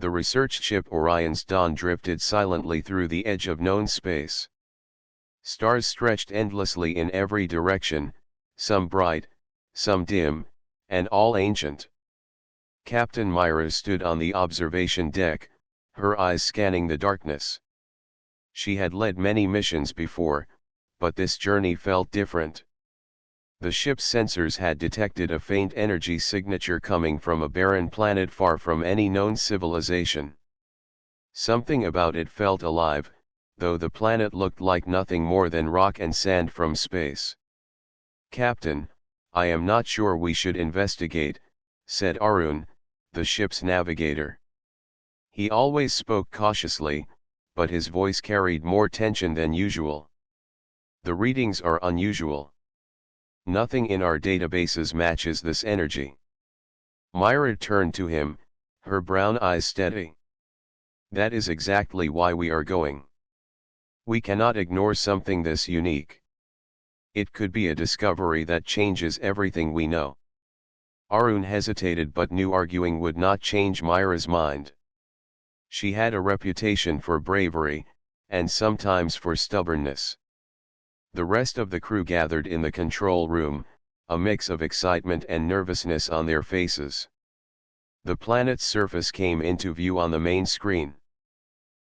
The research ship Orion's Dawn drifted silently through the edge of known space. Stars stretched endlessly in every direction, some bright, some dim, and all ancient. Captain Myra stood on the observation deck, her eyes scanning the darkness. She had led many missions before, but this journey felt different. The ship's sensors had detected a faint energy signature coming from a barren planet far from any known civilization. Something about it felt alive, though the planet looked like nothing more than rock and sand from space. "Captain, I am not sure we should investigate," said Arun, the ship's navigator. He always spoke cautiously, but his voice carried more tension than usual. "The readings are unusual. Nothing in our databases matches this energy." Myra turned to him, her brown eyes steady. "That is exactly why we are going. We cannot ignore something this unique. It could be a discovery that changes everything we know." Arun hesitated but knew arguing would not change Myra's mind. She had a reputation for bravery, and sometimes for stubbornness. The rest of the crew gathered in the control room, a mix of excitement and nervousness on their faces. The planet's surface came into view on the main screen.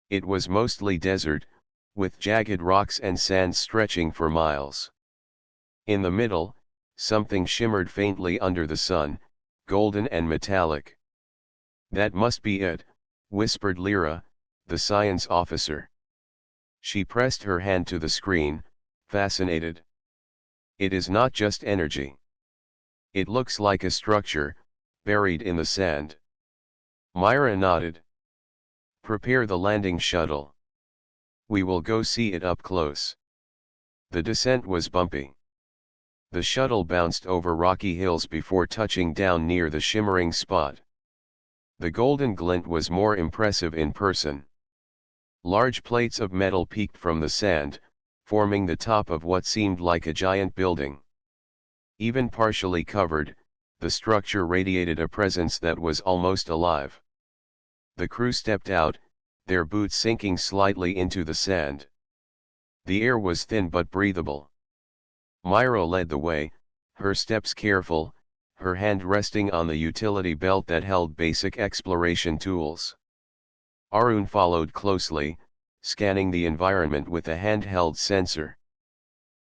It was mostly desert, with jagged rocks and sand stretching for miles. In the middle, something shimmered faintly under the sun, golden and metallic. "That must be it," whispered Lyra, the science officer. She pressed her hand to the screen, fascinated. "It is not just energy. It looks like a structure, buried in the sand." Myra nodded. "Prepare the landing shuttle. We will go see it up close." The descent was bumpy. The shuttle bounced over rocky hills before touching down near the shimmering spot. The golden glint was more impressive in person. Large plates of metal peeked from the sand, forming the top of what seemed like a giant building. Even partially covered, the structure radiated a presence that was almost alive. The crew stepped out, their boots sinking slightly into the sand. The air was thin but breathable. Myra led the way, her steps careful, her hand resting on the utility belt that held basic exploration tools. Arun followed closely, scanning the environment with a handheld sensor.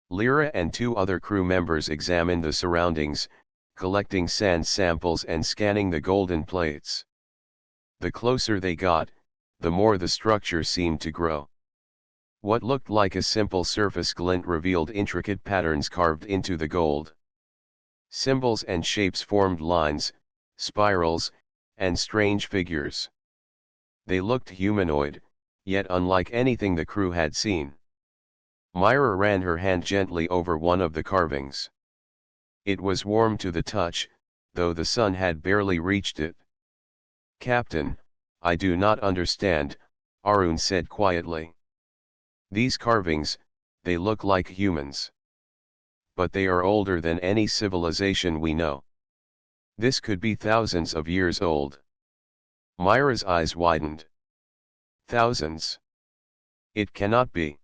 Lyra and two other crew members examined the surroundings, collecting sand samples and scanning the golden plates. The closer they got, the more the structure seemed to grow. What looked like a simple surface glint revealed intricate patterns carved into the gold. Symbols and shapes formed lines, spirals, and strange figures. They looked humanoid, yet unlike anything the crew had seen. Myra ran her hand gently over one of the carvings. It was warm to the touch, though the sun had barely reached it. "Captain, I do not understand," Arun said quietly. "These carvings, they look like humans. But they are older than any civilization we know. This could be thousands of years old." Myra's eyes widened. "Thousands? It cannot be.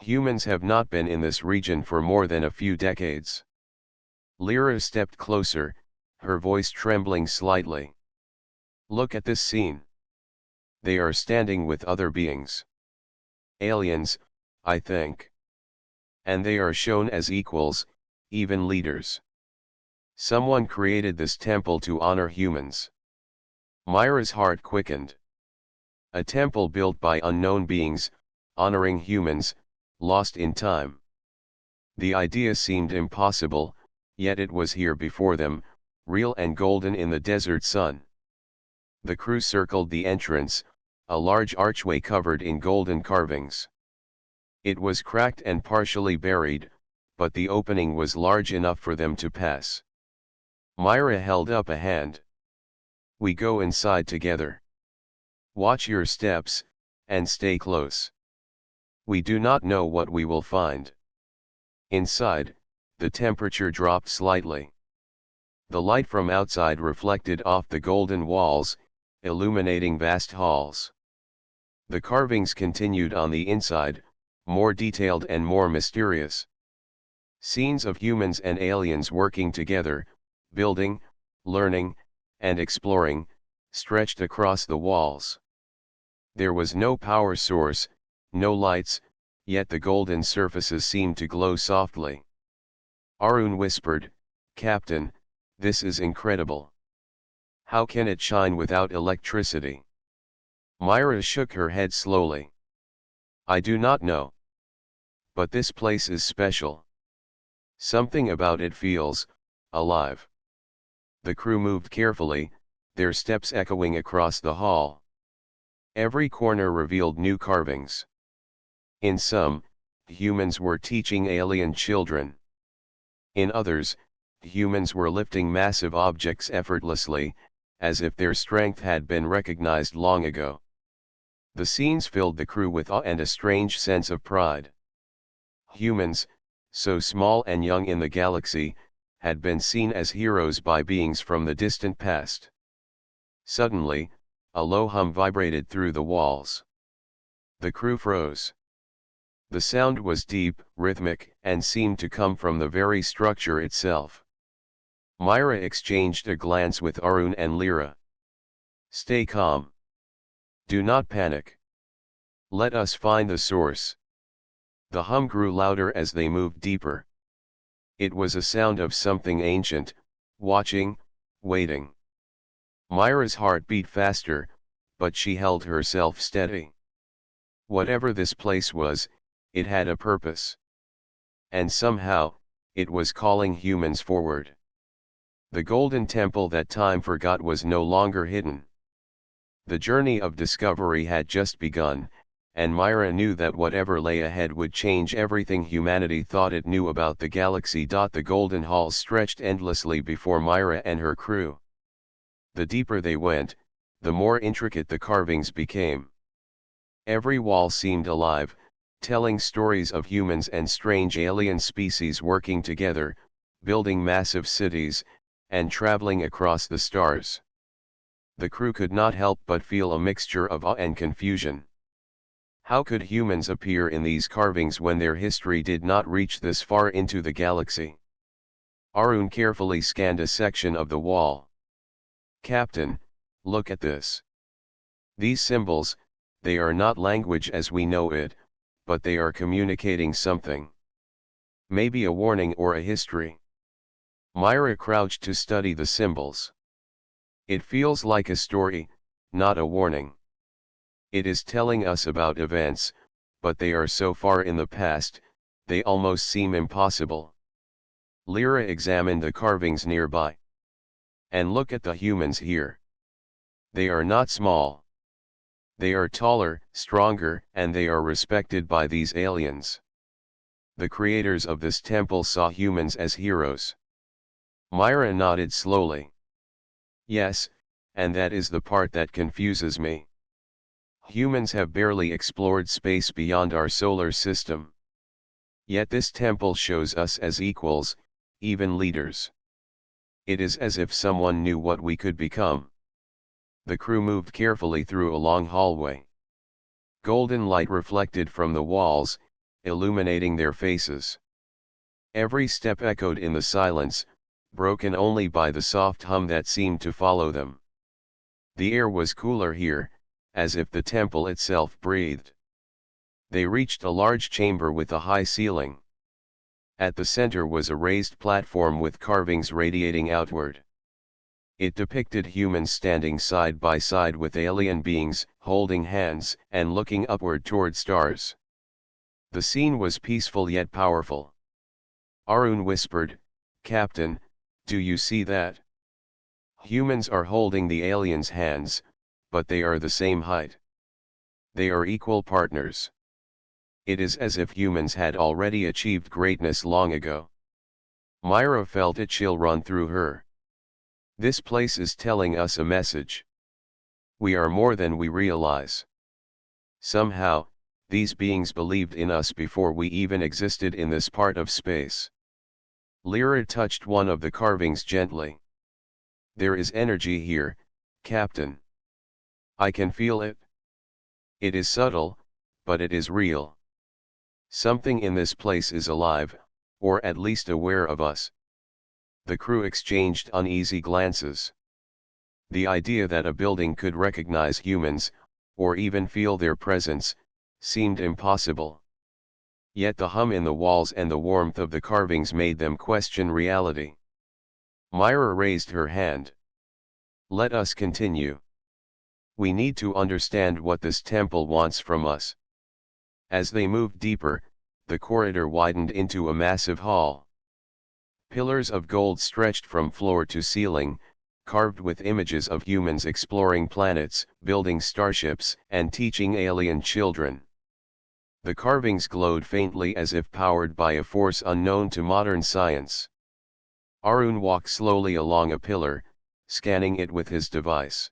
Humans have not been in this region for more than a few decades." Lyra stepped closer, her voice trembling slightly. "Look at this scene. They are standing with other beings. Aliens, I think. And they are shown as equals, even leaders. Someone created this temple to honor humans." Myra's heart quickened. A temple built by unknown beings, honoring humans, lost in time. The idea seemed impossible, yet it was here before them, real and golden in the desert sun. The crew circled the entrance, a large archway covered in golden carvings. It was cracked and partially buried, but the opening was large enough for them to pass. Myra held up a hand. "We go inside together. Watch your steps, and stay close. We do not know what we will find." Inside, the temperature dropped slightly. The light from outside reflected off the golden walls, illuminating vast halls. The carvings continued on the inside, more detailed and more mysterious. Scenes of humans and aliens working together, building, learning, and exploring, stretched across the walls. There was no power source, no lights, yet the golden surfaces seemed to glow softly. Arun whispered, "Captain, this is incredible. How can it shine without electricity?" Myra shook her head slowly. "I do not know. But this place is special. Something about it feels alive." The crew moved carefully, their steps echoing across the hall. Every corner revealed new carvings. In some, humans were teaching alien children. In others, humans were lifting massive objects effortlessly, as if their strength had been recognized long ago. The scenes filled the crew with awe and a strange sense of pride. Humans, so small and young in the galaxy, had been seen as heroes by beings from the distant past. Suddenly, a low hum vibrated through the walls. The crew froze. The sound was deep, rhythmic, and seemed to come from the very structure itself. Myra exchanged a glance with Arun and Lyra. "Stay calm. Do not panic. Let us find the source." The hum grew louder as they moved deeper. It was a sound of something ancient, watching, waiting. Myra's heart beat faster, but she held herself steady. Whatever this place was, it had a purpose. And somehow, it was calling humans forward. The golden temple that time forgot was no longer hidden. The journey of discovery had just begun, and Myra knew that whatever lay ahead would change everything humanity thought it knew about the galaxy. The golden halls stretched endlessly before Myra and her crew. The deeper they went, the more intricate the carvings became. Every wall seemed alive, telling stories of humans and strange alien species working together, building massive cities, and traveling across the stars. The crew could not help but feel a mixture of awe and confusion. How could humans appear in these carvings when their history did not reach this far into the galaxy? Arun carefully scanned a section of the wall. "Captain, look at this. These symbols, they are not language as we know it, but they are communicating something. Maybe a warning or a history." Myra crouched to study the symbols. "It feels like a story, not a warning. It is telling us about events, but they are so far in the past, they almost seem impossible." Lyra examined the carvings nearby. "And look at the humans here. They are not small. They are taller, stronger, and they are respected by these aliens. The creators of this temple saw humans as heroes." Myra nodded slowly. "Yes, and that is the part that confuses me. Humans have barely explored space beyond our solar system. Yet this temple shows us as equals, even leaders. It is as if someone knew what we could become." The crew moved carefully through a long hallway. Golden light reflected from the walls, illuminating their faces. Every step echoed in the silence, broken only by the soft hum that seemed to follow them. The air was cooler here, as if the temple itself breathed. They reached a large chamber with a high ceiling. At the center was a raised platform with carvings radiating outward. It depicted humans standing side by side with alien beings, holding hands and looking upward toward stars. The scene was peaceful yet powerful. Arun whispered, "Captain, do you see that? Humans are holding the aliens' hands, but they are the same height. They are equal partners. It is as if humans had already achieved greatness long ago." Myra felt a chill run through her. This place is telling us a message. We are more than we realize. Somehow, these beings believed in us before we even existed in this part of space. Lyra touched one of the carvings gently. "There is energy here, Captain. I can feel it. It is subtle, but it is real. Something in this place is alive, or at least aware of us. The crew exchanged uneasy glances. The idea that a building could recognize humans, or even feel their presence, seemed impossible. Yet the hum in the walls and the warmth of the carvings made them question reality. Myra raised her hand. Let us continue. We need to understand what this temple wants from us. As they moved deeper, the corridor widened into a massive hall. Pillars of gold stretched from floor to ceiling, carved with images of humans exploring planets, building starships, and teaching alien children. The carvings glowed faintly as if powered by a force unknown to modern science. Arun walked slowly along a pillar, scanning it with his device.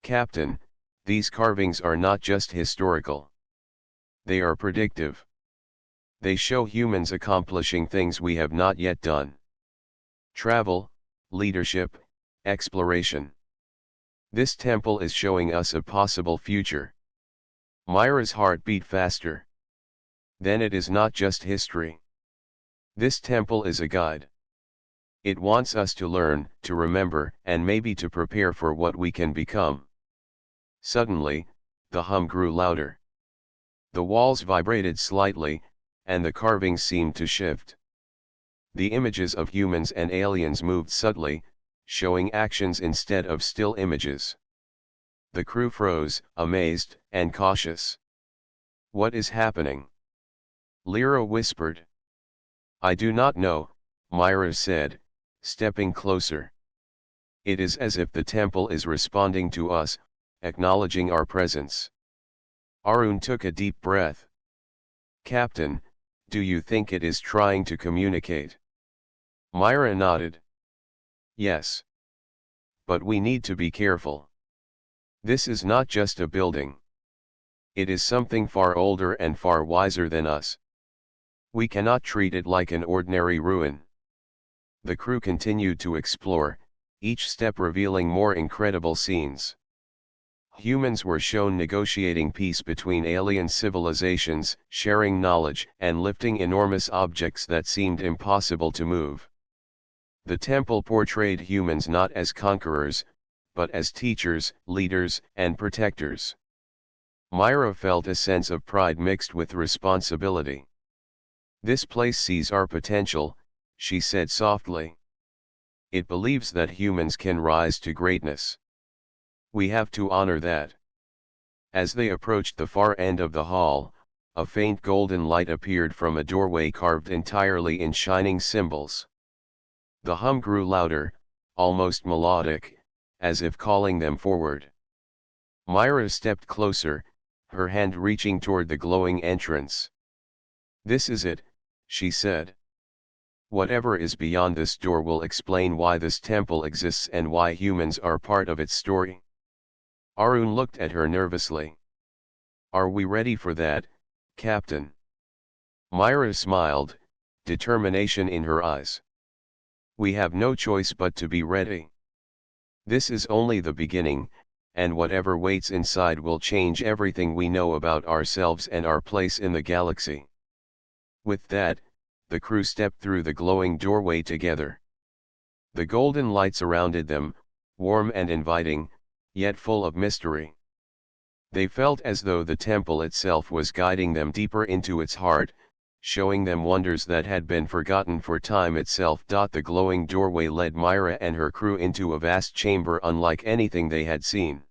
Captain, these carvings are not just historical. They are predictive. They show humans accomplishing things we have not yet done. Travel, leadership, exploration. This temple is showing us a possible future. Myra's heart beat faster. Then it is not just history. This temple is a guide. It wants us to learn, to remember, and maybe to prepare for what we can become. Suddenly, the hum grew louder. The walls vibrated slightly, and the carvings seemed to shift. The images of humans and aliens moved subtly, showing actions instead of still images. The crew froze, amazed, and cautious. What is happening? Lyra whispered. I do not know, Myra said, stepping closer. It is as if the temple is responding to us, acknowledging our presence. Arun took a deep breath. Captain, do you think it is trying to communicate? Myra nodded. Yes. But we need to be careful. This is not just a building. It is something far older and far wiser than us. We cannot treat it like an ordinary ruin. The crew continued to explore, each step revealing more incredible scenes. Humans were shown negotiating peace between alien civilizations, sharing knowledge, and lifting enormous objects that seemed impossible to move. The temple portrayed humans not as conquerors, but as teachers, leaders, and protectors. Myra felt a sense of pride mixed with responsibility. This place sees our potential, she said softly. It believes that humans can rise to greatness. We have to honor that. As they approached the far end of the hall, a faint golden light appeared from a doorway carved entirely in shining symbols. The hum grew louder, almost melodic, as if calling them forward. Myra stepped closer, her hand reaching toward the glowing entrance. This is it, she said. Whatever is beyond this door will explain why this temple exists and why humans are part of its story. Arun looked at her nervously. Are we ready for that, Captain? Myra smiled, determination in her eyes. We have no choice but to be ready. This is only the beginning, and whatever waits inside will change everything we know about ourselves and our place in the galaxy. With that, the crew stepped through the glowing doorway together. The golden light surrounded them, warm and inviting, yet full of mystery. They felt as though the temple itself was guiding them deeper into its heart, showing them wonders that had been forgotten for time itself. The glowing doorway led Myra and her crew into a vast chamber unlike anything they had seen.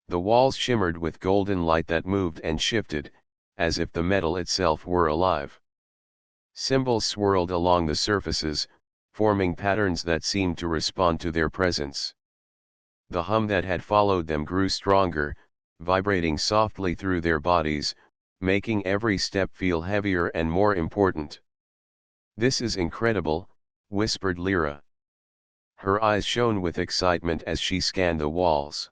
The walls shimmered with golden light that moved and shifted, as if the metal itself were alive. Symbols swirled along the surfaces, forming patterns that seemed to respond to their presence. The hum that had followed them grew stronger, vibrating softly through their bodies, making every step feel heavier and more important. This is incredible, whispered Lyra. Her eyes shone with excitement as she scanned the walls.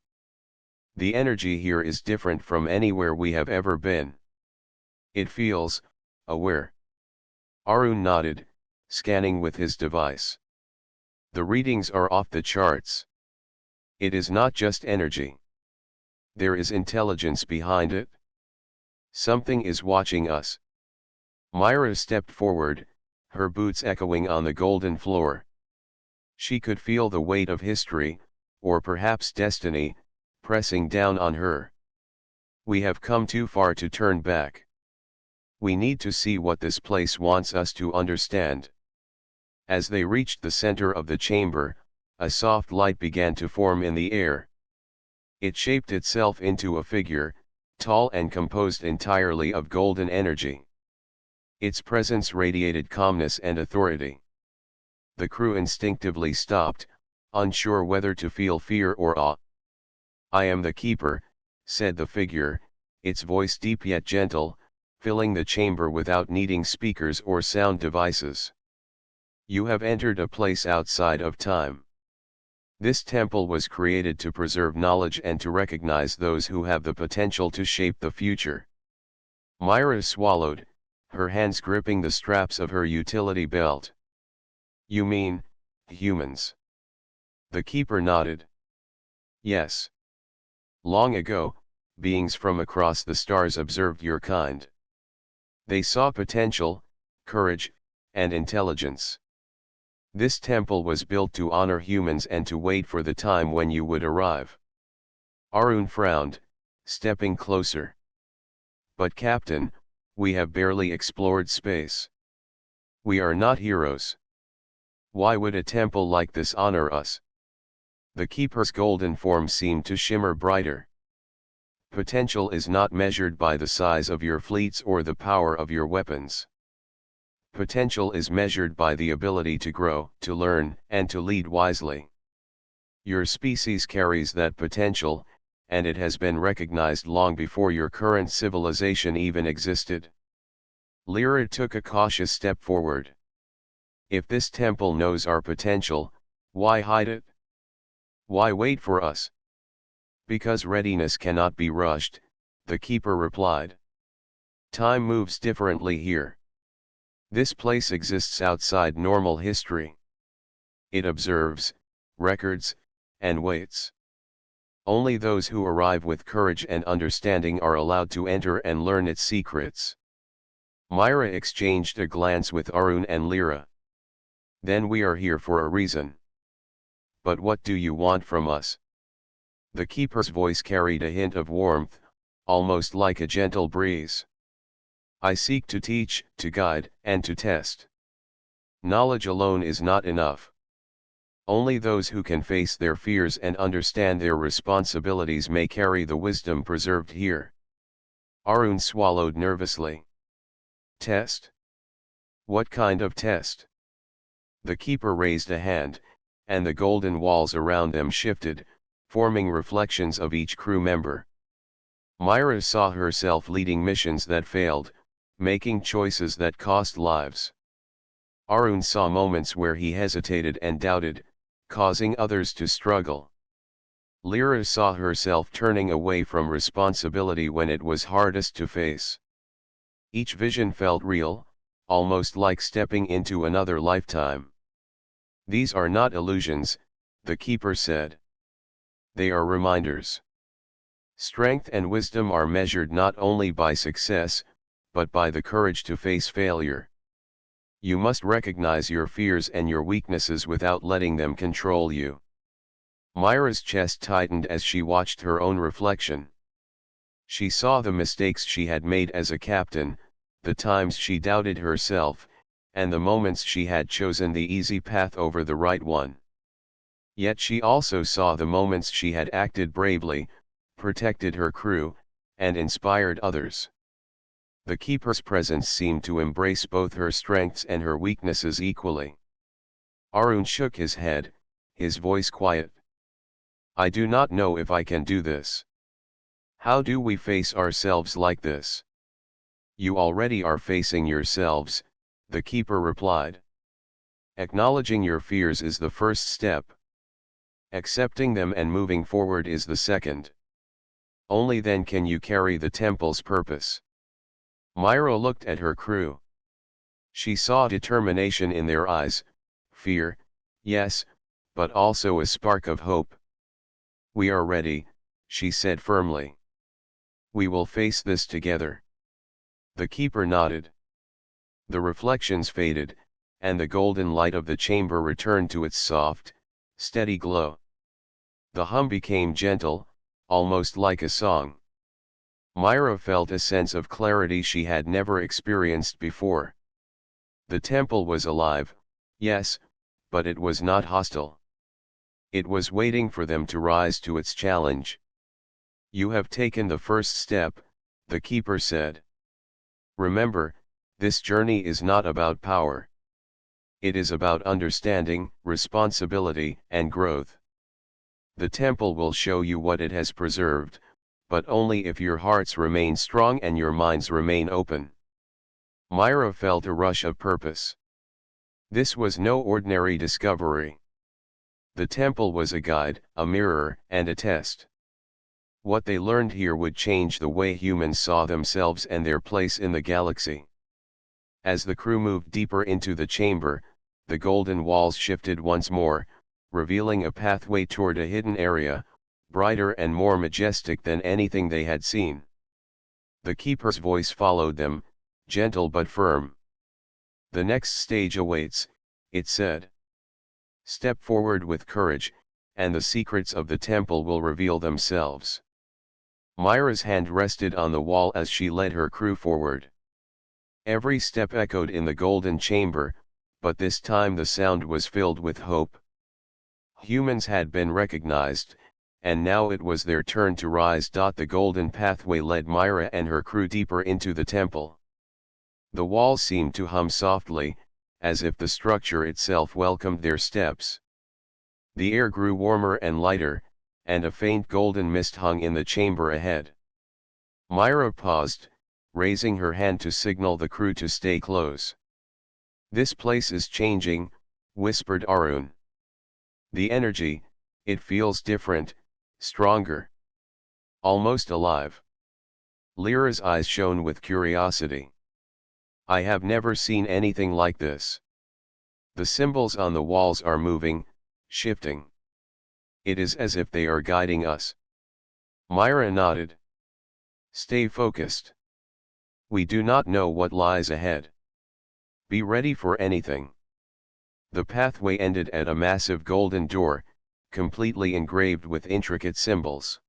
The energy here is different from anywhere we have ever been. It feels aware. Arun nodded, scanning with his device. The readings are off the charts. It is not just energy. There is intelligence behind it. Something is watching us. Myra stepped forward, her boots echoing on the golden floor. She could feel the weight of history, or perhaps destiny, pressing down on her. We have come too far to turn back. We need to see what this place wants us to understand. As they reached the center of the chamber, a soft light began to form in the air. It shaped itself into a figure, tall and composed entirely of golden energy. Its presence radiated calmness and authority. The crew instinctively stopped, unsure whether to feel fear or awe. "I am the keeper," said the figure, its voice deep yet gentle, filling the chamber without needing speakers or sound devices. "You have entered a place outside of time. This temple was created to preserve knowledge and to recognize those who have the potential to shape the future." Myra swallowed, her hands gripping the straps of her utility belt. "You mean, humans?" The keeper nodded. "Yes. Long ago, beings from across the stars observed your kind. They saw potential, courage, and intelligence. This temple was built to honor humans and to wait for the time when you would arrive." Arun frowned, stepping closer. "But Captain, we have barely explored space. We are not heroes. Why would a temple like this honor us?" The keeper's golden form seemed to shimmer brighter. "Potential is not measured by the size of your fleets or the power of your weapons. Potential is measured by the ability to grow, to learn, and to lead wisely. Your species carries that potential, and it has been recognized long before your current civilization even existed." Lyra took a cautious step forward. "If this temple knows our potential, why hide it? Why wait for us?" "Because readiness cannot be rushed," the keeper replied. "Time moves differently here. This place exists outside normal history. It observes, records, and waits. Only those who arrive with courage and understanding are allowed to enter and learn its secrets." Myra exchanged a glance with Arun and Lyra. "Then we are here for a reason. But what do you want from us?" The keeper's voice carried a hint of warmth, almost like a gentle breeze. "I seek to teach, to guide, and to test. Knowledge alone is not enough. Only those who can face their fears and understand their responsibilities may carry the wisdom preserved here." Arun swallowed nervously. "Test? What kind of test?" The keeper raised a hand, and the golden walls around them shifted, forming reflections of each crew member. Myra saw herself leading missions that failed, making choices that cost lives. Arun saw moments where he hesitated and doubted, causing others to struggle. Lyra saw herself turning away from responsibility when it was hardest to face. Each vision felt real, almost like stepping into another lifetime. "These are not illusions," the keeper said. "They are reminders. Strength and wisdom are measured not only by success, but by the courage to face failure. You must recognize your fears and your weaknesses without letting them control you." Myra's chest tightened as she watched her own reflection. She saw the mistakes she had made as a captain, the times she doubted herself, and the moments she had chosen the easy path over the right one. Yet she also saw the moments she had acted bravely, protected her crew, and inspired others. The keeper's presence seemed to embrace both her strengths and her weaknesses equally. Arun shook his head, his voice quiet. "I do not know if I can do this." "How do we face ourselves like this?" "You already are facing yourselves," the keeper replied. "Acknowledging your fears is the first step. Accepting them and moving forward is the second. Only then can you carry the temple's purpose." Myra looked at her crew. She saw determination in their eyes, fear, yes, but also a spark of hope. "We are ready," she said firmly. We will face this together. The keeper nodded. The reflections faded, and the golden light of the chamber returned to its soft, steady glow. The hum became gentle, almost like a song. Myra felt a sense of clarity she had never experienced before. The temple was alive, yes, but it was not hostile. It was waiting for them to rise to its challenge. You have taken the first step, the keeper said. Remember, this journey is not about power. It is about understanding, responsibility, and growth. The temple will show you what it has preserved, but only if your hearts remain strong and your minds remain open. Myra felt a rush of purpose. This was no ordinary discovery. The temple was a guide, a mirror, and a test. What they learned here would change the way humans saw themselves and their place in the galaxy. As the crew moved deeper into the chamber, the golden walls shifted once more, revealing a pathway toward a hidden area, brighter and more majestic than anything they had seen. The keeper's voice followed them, gentle but firm. The next stage awaits, it said. Step forward with courage, and the secrets of the temple will reveal themselves. Myra's hand rested on the wall as she led her crew forward. Every step echoed in the golden chamber, but this time the sound was filled with hope. Humans had been recognized, and now it was their turn to rise. The golden pathway led Myra and her crew deeper into the temple. The walls seemed to hum softly, as if the structure itself welcomed their steps. The air grew warmer and lighter, and a faint golden mist hung in the chamber ahead. Myra paused, raising her hand to signal the crew to stay close. This place is changing, whispered Arun. The energy, it feels different, stronger. Almost alive. Lyra's eyes shone with curiosity. I have never seen anything like this. The symbols on the walls are moving, shifting. It is as if they are guiding us. Myra nodded. Stay focused. We do not know what lies ahead. Be ready for anything. The pathway ended at a massive golden door, completely engraved with intricate symbols.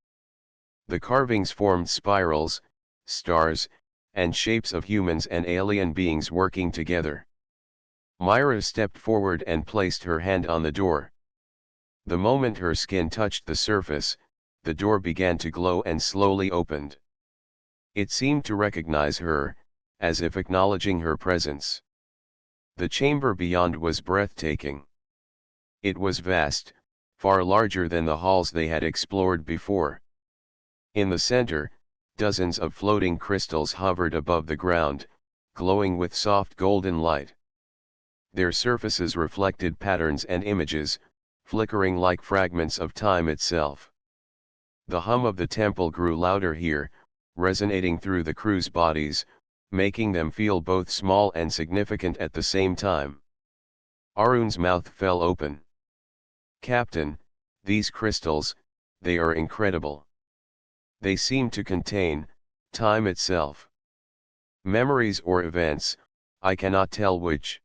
The carvings formed spirals, stars, and shapes of humans and alien beings working together. Myra stepped forward and placed her hand on the door. The moment her skin touched the surface, the door began to glow and slowly opened. It seemed to recognize her, as if acknowledging her presence. The chamber beyond was breathtaking. It was vast, far larger than the halls they had explored before. In the center, dozens of floating crystals hovered above the ground, glowing with soft golden light. Their surfaces reflected patterns and images, flickering like fragments of time itself. The hum of the temple grew louder here, resonating through the crew's bodies, making them feel both small and significant at the same time. Arun's mouth fell open. Captain, these crystals, they are incredible. They seem to contain time itself. Memories or events, I cannot tell which.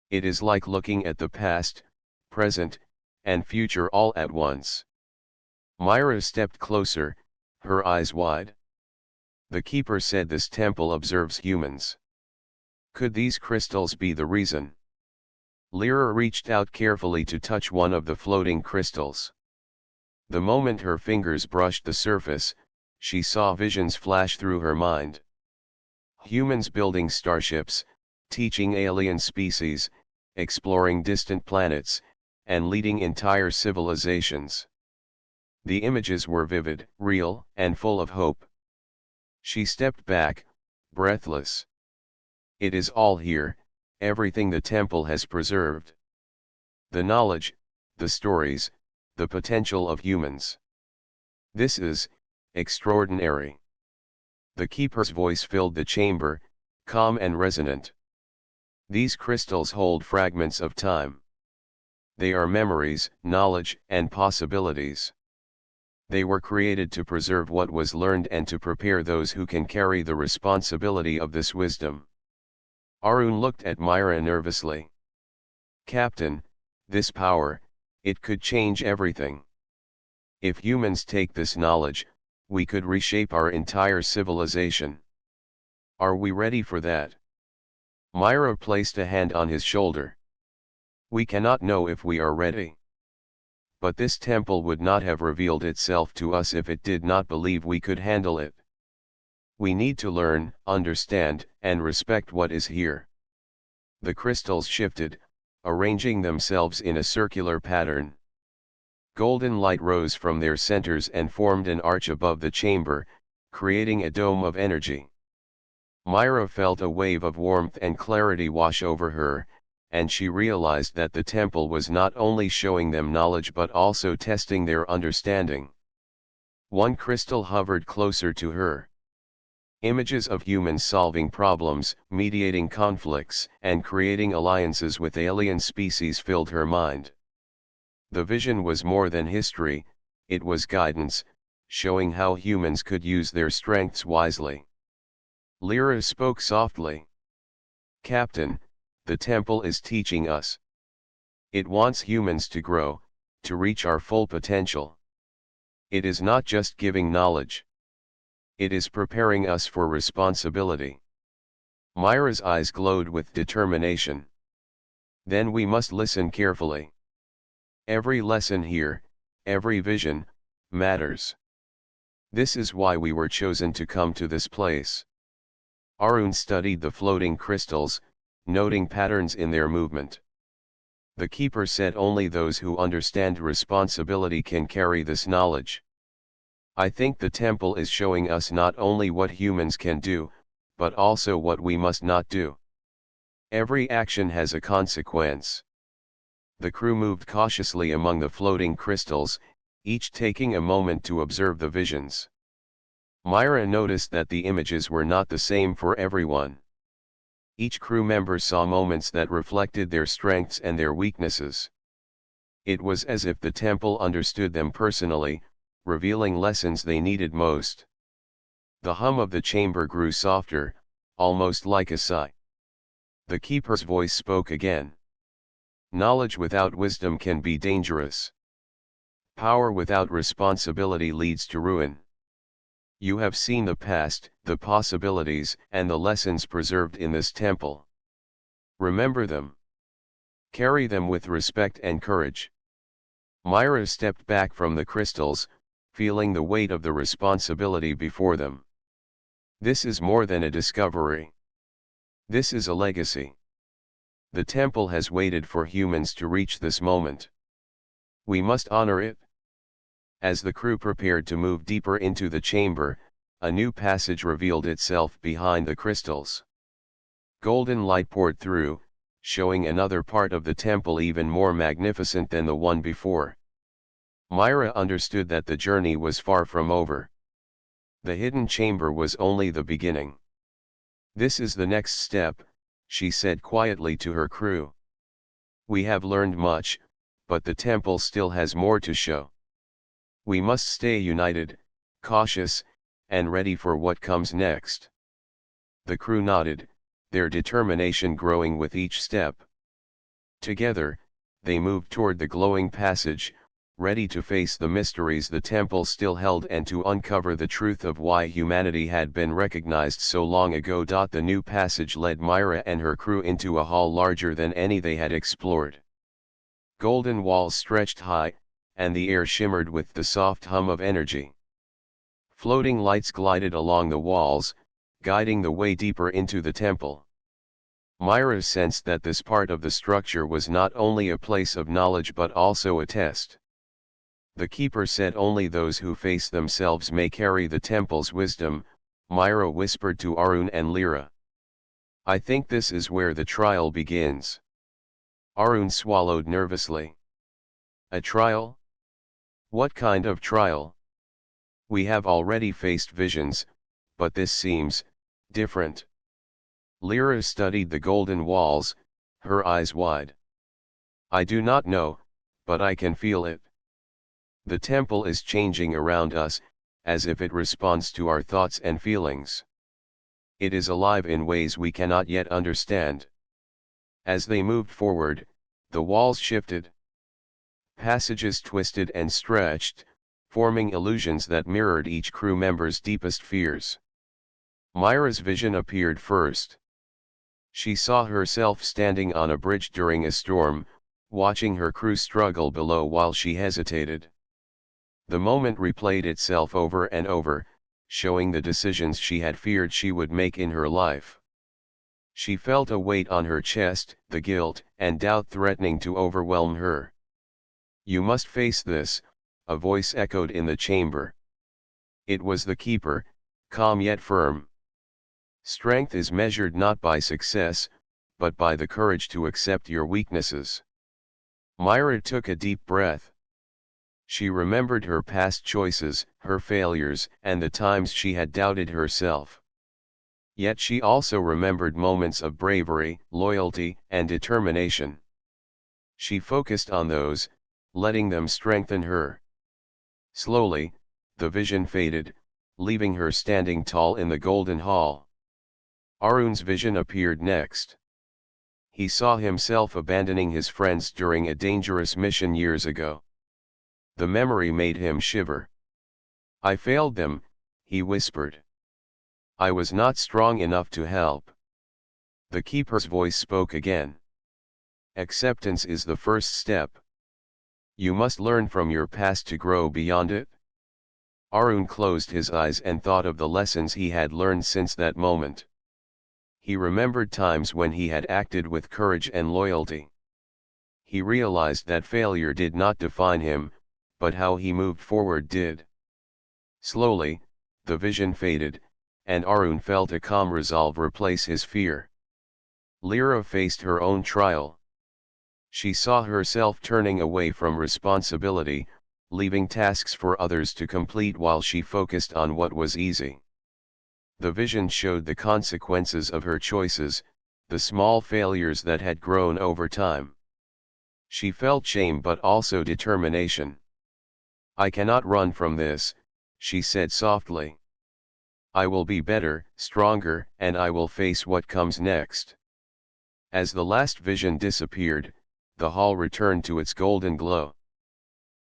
It is like looking at the past, present, and future all at once. Myra stepped closer, her eyes wide. The keeper said this temple observes humans. Could these crystals be the reason? Lyra reached out carefully to touch one of the floating crystals. The moment her fingers brushed the surface, she saw visions flash through her mind. Humans building starships, teaching alien species, exploring distant planets, and leading entire civilizations. The images were vivid, real, and full of hope. She stepped back, breathless. It is all here, everything the temple has preserved. The knowledge, the stories, the potential of humans. This is extraordinary. The keeper's voice filled the chamber, calm and resonant. These crystals hold fragments of time. They are memories, knowledge, and possibilities. They were created to preserve what was learned and to prepare those who can carry the responsibility of this wisdom. Arun looked at Myra nervously. Captain, this power, it could change everything. If humans take this knowledge, we could reshape our entire civilization. Are we ready for that? Myra placed a hand on his shoulder. We cannot know if we are ready. But this temple would not have revealed itself to us if it did not believe we could handle it. We need to learn, understand, and respect what is here. The crystals shifted, arranging themselves in a circular pattern. Golden light rose from their centers and formed an arch above the chamber, creating a dome of energy. Myra felt a wave of warmth and clarity wash over her, and she realized that the temple was not only showing them knowledge but also testing their understanding. One crystal hovered closer to her. Images of humans solving problems, mediating conflicts, and creating alliances with alien species filled her mind. The vision was more than history, it was guidance, showing how humans could use their strengths wisely. Lyra spoke softly. Captain, the temple is teaching us. It wants humans to grow, to reach our full potential. It is not just giving knowledge. It is preparing us for responsibility. Myra's eyes glowed with determination. Then we must listen carefully. Every lesson here, every vision, matters. This is why we were chosen to come to this place. Arun studied the floating crystals, noting patterns in their movement. The keeper said only those who understand responsibility can carry this knowledge. I think the temple is showing us not only what humans can do, but also what we must not do. Every action has a consequence. The crew moved cautiously among the floating crystals, each taking a moment to observe the visions. Myra noticed that the images were not the same for everyone. Each crew member saw moments that reflected their strengths and their weaknesses. It was as if the temple understood them personally, revealing lessons they needed most. The hum of the chamber grew softer, almost like a sigh. The keeper's voice spoke again. Knowledge without wisdom can be dangerous. Power without responsibility leads to ruin. You have seen the past, the possibilities, and the lessons preserved in this temple. Remember them. Carry them with respect and courage. Myra stepped back from the crystals, feeling the weight of the responsibility before them. This is more than a discovery. This is a legacy. The temple has waited for humans to reach this moment. We must honor it. As the crew prepared to move deeper into the chamber, a new passage revealed itself behind the crystals. Golden light poured through, showing another part of the temple even more magnificent than the one before. Myra understood that the journey was far from over. The hidden chamber was only the beginning. This is the next step, she said quietly to her crew. We have learned much, but the temple still has more to show. We must stay united, cautious, and ready for what comes next. The crew nodded, their determination growing with each step. Together, they moved toward the glowing passage, ready to face the mysteries the temple still held and to uncover the truth of why humanity had been recognized so long ago. The new passage led Myra and her crew into a hall larger than any they had explored. Golden walls stretched high, and the air shimmered with the soft hum of energy. Floating lights glided along the walls, guiding the way deeper into the temple. Myra sensed that this part of the structure was not only a place of knowledge but also a test. The keeper said only those who face themselves may carry the temple's wisdom, Myra whispered to Arun and Lyra. I think this is where the trial begins. Arun swallowed nervously. A trial? What kind of trial? We have already faced visions, but this seems different. Lyra studied the golden walls, her eyes wide. I do not know, but I can feel it. The temple is changing around us, as if it responds to our thoughts and feelings. It is alive in ways we cannot yet understand. As they moved forward, the walls shifted. Passages twisted and stretched, forming illusions that mirrored each crew member's deepest fears. Myra's vision appeared first. She saw herself standing on a bridge during a storm, watching her crew struggle below while she hesitated. The moment replayed itself over and over, showing the decisions she had feared she would make in her life. She felt a weight on her chest, the guilt and doubt threatening to overwhelm her. "You must face this," a voice echoed in the chamber. It was the keeper, calm yet firm. "Strength is measured not by success, but by the courage to accept your weaknesses." Myra took a deep breath. She remembered her past choices, her failures, and the times she had doubted herself. Yet she also remembered moments of bravery, loyalty, and determination. She focused on those, letting them strengthen her. Slowly, the vision faded, leaving her standing tall in the golden hall. Arun's vision appeared next. He saw himself abandoning his friends during a dangerous mission years ago. The memory made him shiver. "I failed them," he whispered. "I was not strong enough to help." The keeper's voice spoke again. "Acceptance is the first step. You must learn from your past to grow beyond it." Arun closed his eyes and thought of the lessons he had learned since that moment. He remembered times when he had acted with courage and loyalty. He realized that failure did not define him, but how he moved forward did. Slowly, the vision faded, and Arun felt a calm resolve replace his fear. Lyra faced her own trial. She saw herself turning away from responsibility, leaving tasks for others to complete while she focused on what was easy. The vision showed the consequences of her choices, the small failures that had grown over time. She felt shame but also determination. "I cannot run from this," she said softly. "I will be better, stronger, and I will face what comes next." As the last vision disappeared, the hall returned to its golden glow.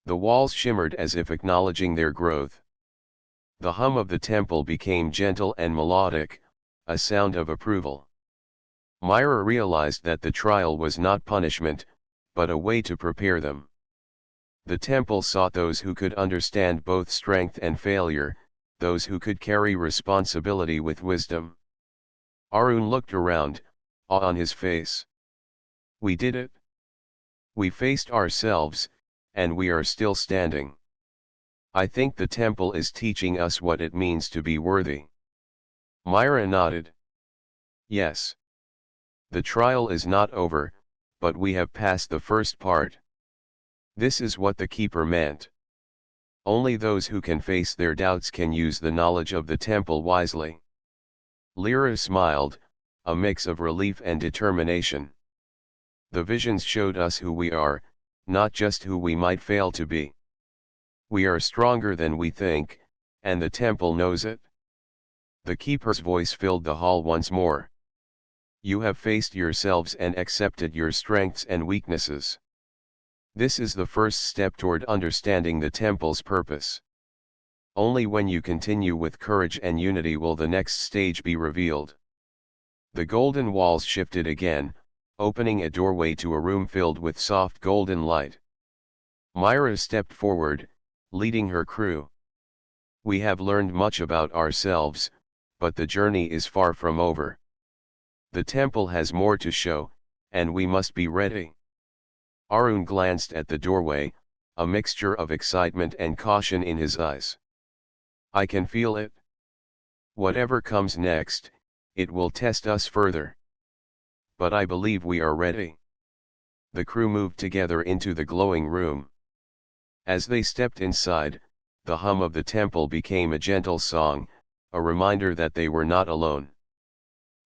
The walls shimmered as if acknowledging their growth. The hum of the temple became gentle and melodic, a sound of approval. Myra realized that the trial was not punishment, but a way to prepare them. The temple sought those who could understand both strength and failure, those who could carry responsibility with wisdom. Arun looked around, awe on his face. "We did it. We faced ourselves, and we are still standing. I think the temple is teaching us what it means to be worthy." Myra nodded. "Yes. The trial is not over, but we have passed the first part. This is what the keeper meant. Only those who can face their doubts can use the knowledge of the temple wisely." Lyra smiled, a mix of relief and determination. "The visions showed us who we are, not just who we might fail to be. We are stronger than we think, and the temple knows it." The keeper's voice filled the hall once more. "You have faced yourselves and accepted your strengths and weaknesses. This is the first step toward understanding the temple's purpose. Only when you continue with courage and unity will the next stage be revealed." The golden walls shifted again, opening a doorway to a room filled with soft golden light. Myra stepped forward, leading her crew. "We have learned much about ourselves, but the journey is far from over. The temple has more to show, and we must be ready." Arun glanced at the doorway, a mixture of excitement and caution in his eyes. "I can feel it. Whatever comes next, it will test us further. But I believe we are ready." The crew moved together into the glowing room. As they stepped inside, the hum of the temple became a gentle song, a reminder that they were not alone.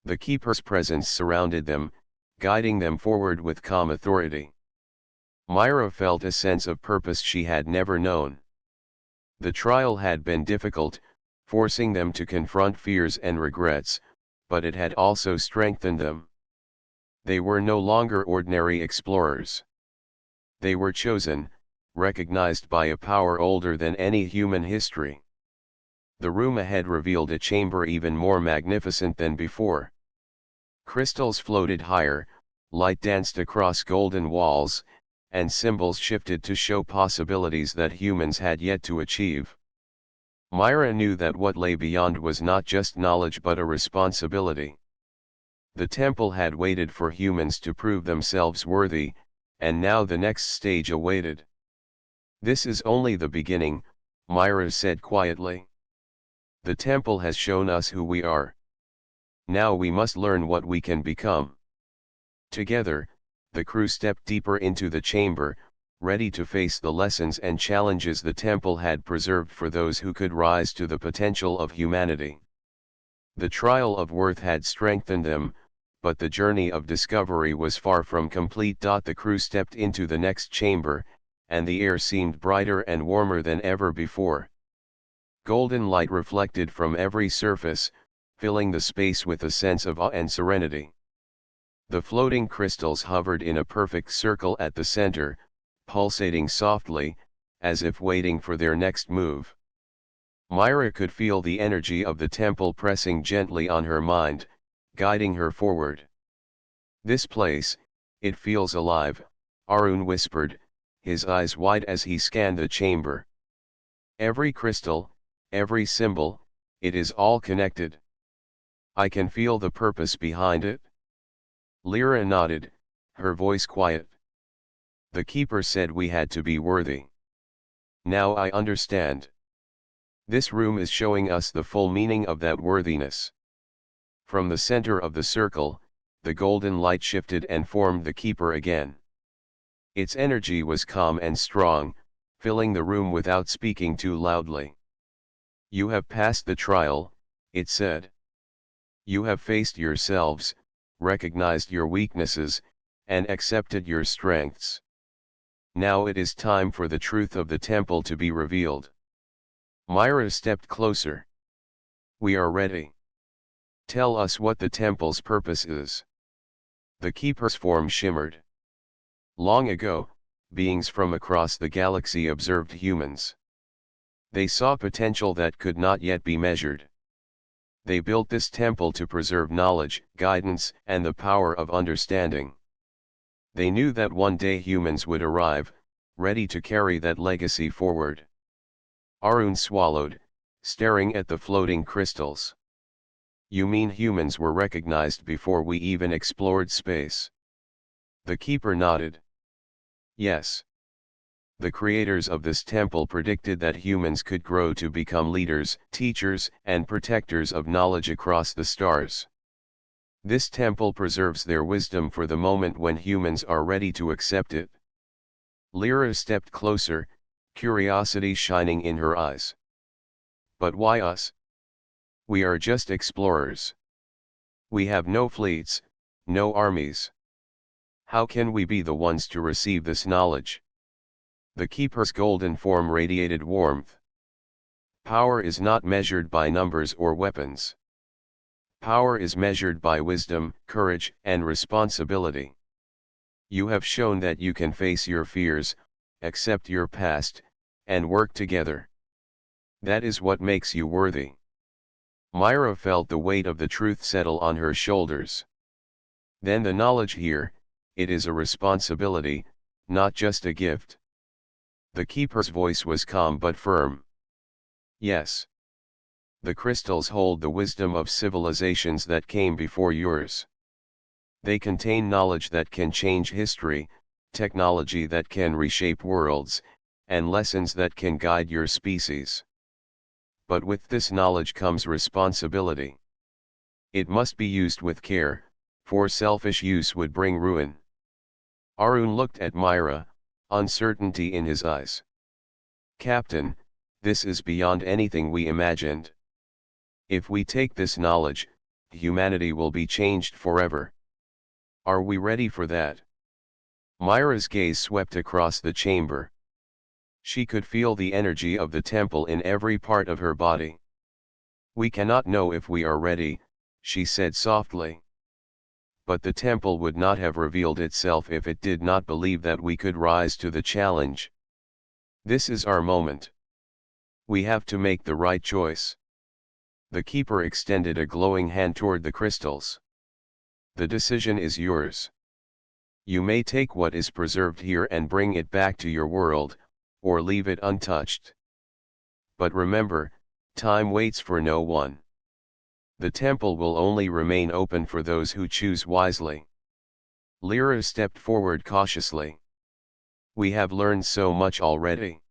The keeper's presence surrounded them, guiding them forward with calm authority. Myra felt a sense of purpose she had never known. The trial had been difficult, forcing them to confront fears and regrets, but it had also strengthened them. They were no longer ordinary explorers. They were chosen, recognized by a power older than any human history. The room ahead revealed a chamber even more magnificent than before. Crystals floated higher, light danced across golden walls, and symbols shifted to show possibilities that humans had yet to achieve. Myra knew that what lay beyond was not just knowledge but a responsibility. The temple had waited for humans to prove themselves worthy, and now the next stage awaited. "This is only the beginning," Myra said quietly. "The temple has shown us who we are. Now we must learn what we can become." Together, the crew stepped deeper into the chamber, ready to face the lessons and challenges the temple had preserved for those who could rise to the potential of humanity. The trial of worth had strengthened them, but the journey of discovery was far from complete. The crew stepped into the next chamber, and the air seemed brighter and warmer than ever before. Golden light reflected from every surface, filling the space with a sense of awe and serenity. The floating crystals hovered in a perfect circle at the center, pulsating softly, as if waiting for their next move. Myra could feel the energy of the temple pressing gently on her mind, guiding her forward. "This place, it feels alive," Arun whispered, his eyes wide as he scanned the chamber. "Every crystal, every symbol, it is all connected. I can feel the purpose behind it." Lyra nodded, her voice quiet. "The keeper said we had to be worthy. Now I understand. This room is showing us the full meaning of that worthiness." From the center of the circle, the golden light shifted and formed the keeper again. Its energy was calm and strong, filling the room without speaking too loudly. "You have passed the trial," it said. "You have faced yourselves, recognized your weaknesses, and accepted your strengths. Now it is time for the truth of the temple to be revealed." Myra stepped closer. "We are ready. Tell us what the temple's purpose is." The keeper's form shimmered. "Long ago, beings from across the galaxy observed humans. They saw potential that could not yet be measured. They built this temple to preserve knowledge, guidance, and the power of understanding. They knew that one day humans would arrive, ready to carry that legacy forward." Arun swallowed, staring at the floating crystals. "You mean humans were recognized before we even explored space?" The keeper nodded. "Yes. The creators of this temple predicted that humans could grow to become leaders, teachers, and protectors of knowledge across the stars. This temple preserves their wisdom for the moment when humans are ready to accept it." Lyra stepped closer, curiosity shining in her eyes. "But why us? We are just explorers. We have no fleets, no armies. How can we be the ones to receive this knowledge?" The keeper's golden form radiated warmth. "Power is not measured by numbers or weapons. Power is measured by wisdom, courage, and responsibility. You have shown that you can face your fears, accept your past, and work together. That is what makes you worthy." Myra felt the weight of the truth settle on her shoulders. "Then the knowledge here, it is a responsibility, not just a gift." The keeper's voice was calm but firm. "Yes. The crystals hold the wisdom of civilizations that came before yours. They contain knowledge that can change history, technology that can reshape worlds, and lessons that can guide your species. But with this knowledge comes responsibility. It must be used with care, for selfish use would bring ruin." Arun looked at Myra, uncertainty in his eyes. "Captain, this is beyond anything we imagined. If we take this knowledge, humanity will be changed forever. Are we ready for that?" Myra's gaze swept across the chamber. She could feel the energy of the temple in every part of her body. "We cannot know if we are ready," she said softly. But the temple would not have revealed itself if it did not believe that we could rise to the challenge. This is our moment. We have to make the right choice. The keeper extended a glowing hand toward the crystals. "The decision is yours. You may take what is preserved here and bring it back to your world, or leave it untouched. But remember, time waits for no one. The temple will only remain open for those who choose wisely." Lyra stepped forward cautiously. "We have learned so much already.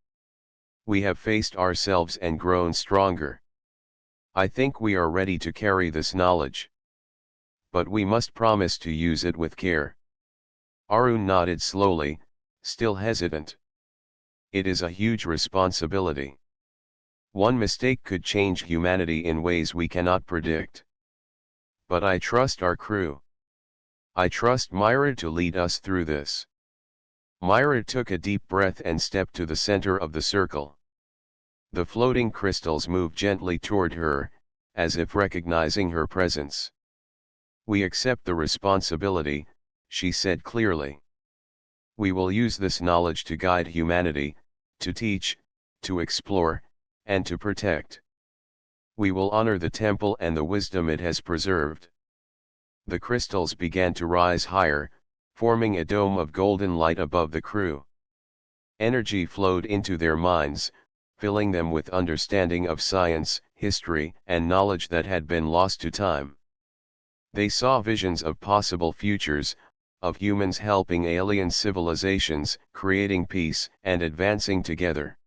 We have faced ourselves and grown stronger. I think we are ready to carry this knowledge. But we must promise to use it with care." Arun nodded slowly, still hesitant. "It is a huge responsibility. One mistake could change humanity in ways we cannot predict. But I trust our crew. I trust Myra to lead us through this." Myra took a deep breath and stepped to the center of the circle. The floating crystals moved gently toward her, as if recognizing her presence. "We accept the responsibility," she said clearly. "We will use this knowledge to guide humanity, to teach, to explore, and to protect. We will honor the temple and the wisdom it has preserved." The crystals began to rise higher, forming a dome of golden light above the crew. Energy flowed into their minds, filling them with understanding of science, history, and knowledge that had been lost to time. They saw visions of possible futures, of humans helping alien civilizations, creating peace, and advancing together.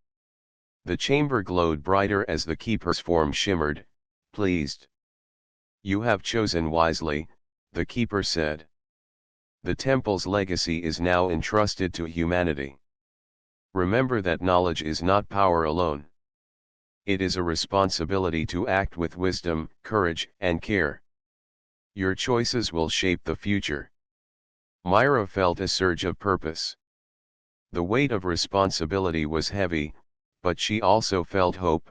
The chamber glowed brighter as the keeper's form shimmered, pleased. "You have chosen wisely," the keeper said. "The temple's legacy is now entrusted to humanity. Remember that knowledge is not power alone. It is a responsibility to act with wisdom, courage, and care. Your choices will shape the future." Myra felt a surge of purpose. The weight of responsibility was heavy, but she also felt hope.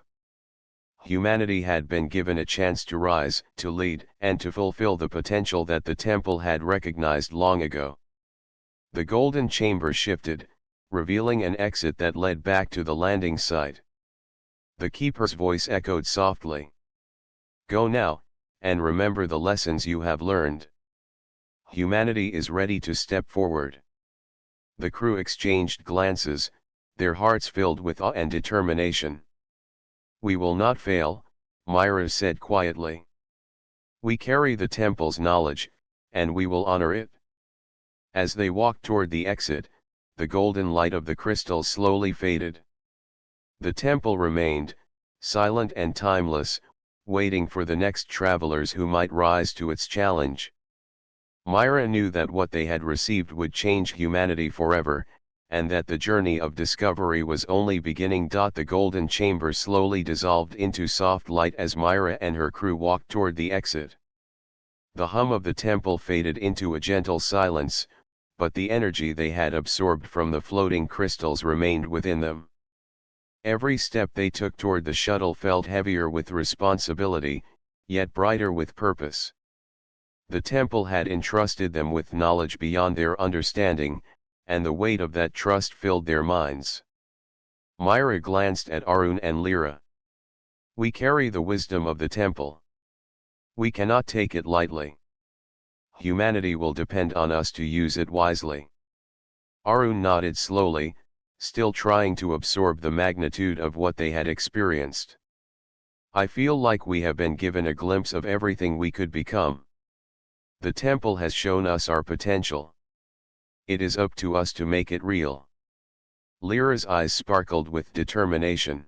Humanity had been given a chance to rise, to lead, and to fulfill the potential that the temple had recognized long ago. The golden chamber shifted, revealing an exit that led back to the landing site. The keeper's voice echoed softly. "Go now, and remember the lessons you have learned. Humanity is ready to step forward." The crew exchanged glances, their hearts filled with awe and determination. "We will not fail," Myra said quietly. "We carry the temple's knowledge, and we will honor it." As they walked toward the exit, the golden light of the crystals slowly faded. The temple remained, silent and timeless, waiting for the next travelers who might rise to its challenge. Myra knew that what they had received would change humanity forever, and that the journey of discovery was only beginning. The golden chamber slowly dissolved into soft light as Myra and her crew walked toward the exit. The hum of the temple faded into a gentle silence, but the energy they had absorbed from the floating crystals remained within them. Every step they took toward the shuttle felt heavier with responsibility, yet brighter with purpose. The temple had entrusted them with knowledge beyond their understanding, and the weight of that trust filled their minds. Myra glanced at Arun and Lyra. "We carry the wisdom of the temple. We cannot take it lightly. Humanity will depend on us to use it wisely." Arun nodded slowly, still trying to absorb the magnitude of what they had experienced. "I feel like we have been given a glimpse of everything we could become. The temple has shown us our potential. It is up to us to make it real." Lyra's eyes sparkled with determination.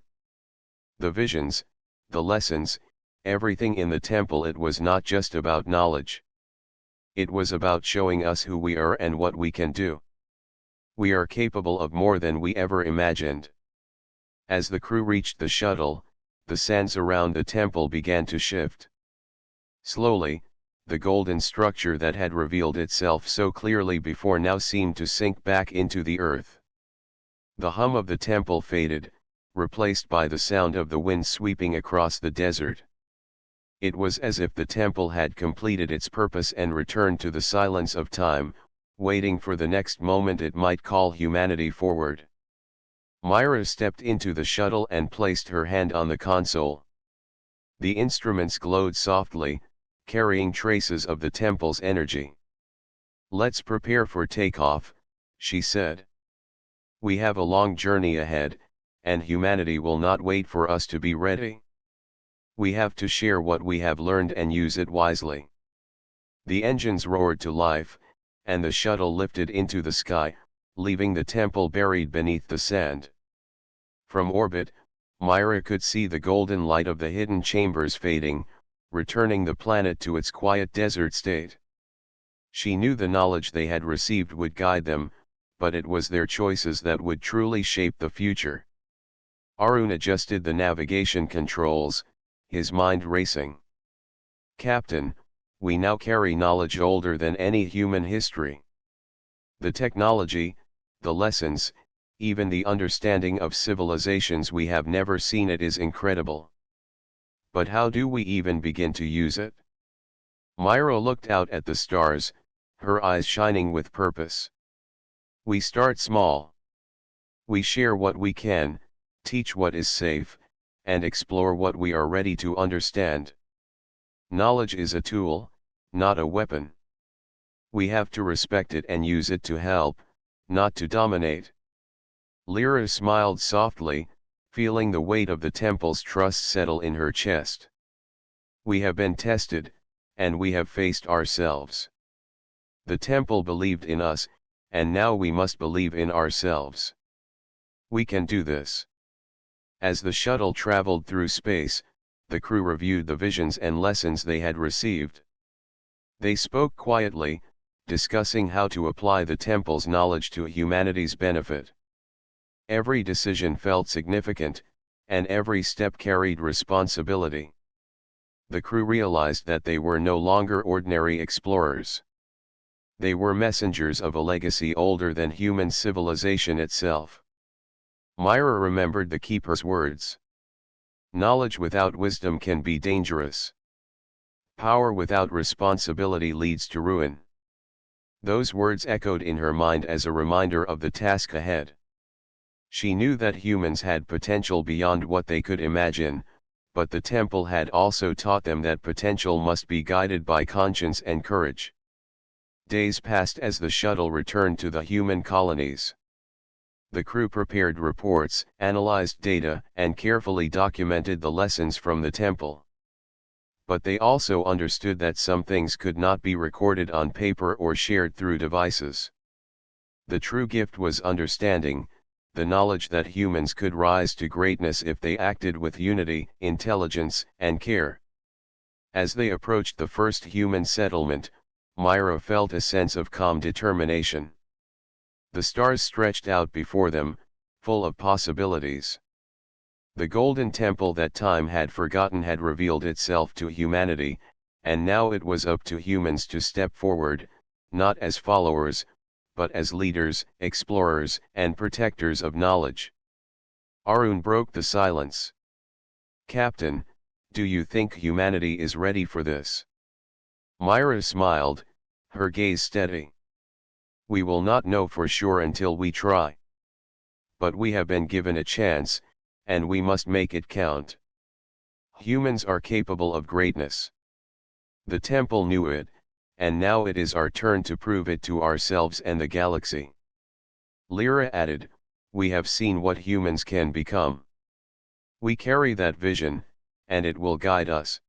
The visions, the lessons, everything in the temple, it was not just about knowledge. It was about showing us who we are and what we can do. We are capable of more than we ever imagined. As the crew reached the shuttle, the sands around the temple began to shift. Slowly, the golden structure that had revealed itself so clearly before now seemed to sink back into the earth. The hum of the temple faded, replaced by the sound of the wind sweeping across the desert. It was as if the temple had completed its purpose and returned to the silence of time, waiting for the next moment it might call humanity forward. Myra stepped into the shuttle and placed her hand on the console. The instruments glowed softly, carrying traces of the temple's energy. "Let's prepare for takeoff," she said. "We have a long journey ahead, and humanity will not wait for us to be ready. We have to share what we have learned and use it wisely." The engines roared to life, and the shuttle lifted into the sky, leaving the temple buried beneath the sand. From orbit, Myra could see the golden light of the hidden chambers fading, returning the planet to its quiet desert state. She knew the knowledge they had received would guide them, but it was their choices that would truly shape the future. Arun adjusted the navigation controls, his mind racing. "Captain, we now carry knowledge older than any human history. The technology, the lessons, even the understanding of civilizations we have never seen. It is incredible. But how do we even begin to use it?" Myra looked out at the stars, her eyes shining with purpose. "We start small. We share what we can, teach what is safe, and explore what we are ready to understand. Knowledge is a tool, not a weapon. We have to respect it and use it to help, not to dominate." Lyra smiled softly, feeling the weight of the temple's trust settle in her chest. "We have been tested, and we have faced ourselves. The temple believed in us, and now we must believe in ourselves. We can do this." As the shuttle traveled through space, the crew reviewed the visions and lessons they had received. They spoke quietly, discussing how to apply the temple's knowledge to humanity's benefit. Every decision felt significant, and every step carried responsibility. The crew realized that they were no longer ordinary explorers. They were messengers of a legacy older than human civilization itself. Myra remembered the keeper's words. "Knowledge without wisdom can be dangerous. Power without responsibility leads to ruin." Those words echoed in her mind as a reminder of the task ahead. She knew that humans had potential beyond what they could imagine, but the temple had also taught them that potential must be guided by conscience and courage. Days passed as the shuttle returned to the human colonies. The crew prepared reports, analyzed data, and carefully documented the lessons from the temple. But they also understood that some things could not be recorded on paper or shared through devices. The true gift was understanding, the knowledge that humans could rise to greatness if they acted with unity, intelligence, and care. As they approached the first human settlement, Myra felt a sense of calm determination. The stars stretched out before them, full of possibilities. The golden temple that time had forgotten had revealed itself to humanity, and now it was up to humans to step forward, not as followers, but as leaders, explorers, and protectors of knowledge. Arun broke the silence. "Captain, do you think humanity is ready for this?" Myra smiled, her gaze steady. "We will not know for sure until we try. But we have been given a chance, and we must make it count. Humans are capable of greatness. The temple knew it, and now it is our turn to prove it to ourselves and the galaxy." Lyra added, "We have seen what humans can become. We carry that vision, and it will guide us.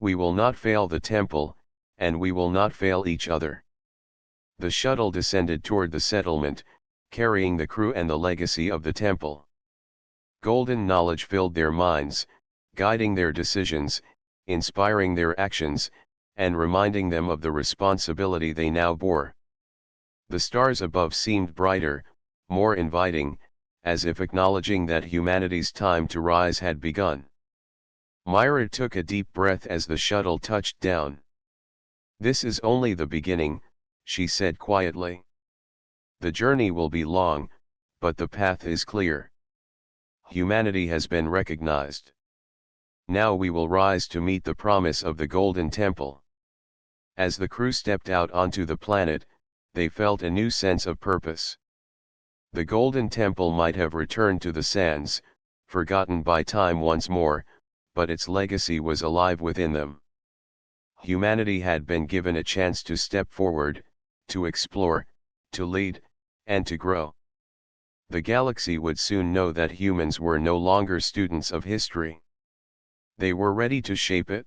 We will not fail the temple, and we will not fail each other." The shuttle descended toward the settlement, carrying the crew and the legacy of the temple. Golden knowledge filled their minds, guiding their decisions, inspiring their actions, and reminding them of the responsibility they now bore. The stars above seemed brighter, more inviting, as if acknowledging that humanity's time to rise had begun. Myra took a deep breath as the shuttle touched down. "This is only the beginning," she said quietly. "The journey will be long, but the path is clear. Humanity has been recognized. Now we will rise to meet the promise of the Golden Temple. As the crew stepped out onto the planet, they felt a new sense of purpose. The Golden Temple might have returned to the sands, forgotten by time once more, but its legacy was alive within them. Humanity had been given a chance to step forward, to explore, to lead, and to grow. The galaxy would soon know that humans were no longer students of history. They were ready to shape it.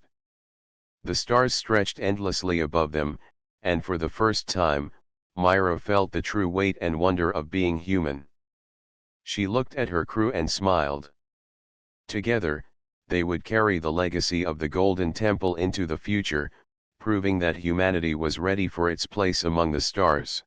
The stars stretched endlessly above them, and for the first time, Myra felt the true weight and wonder of being human. She looked at her crew and smiled. Together, they would carry the legacy of the Golden Temple into the future, proving that humanity was ready for its place among the stars.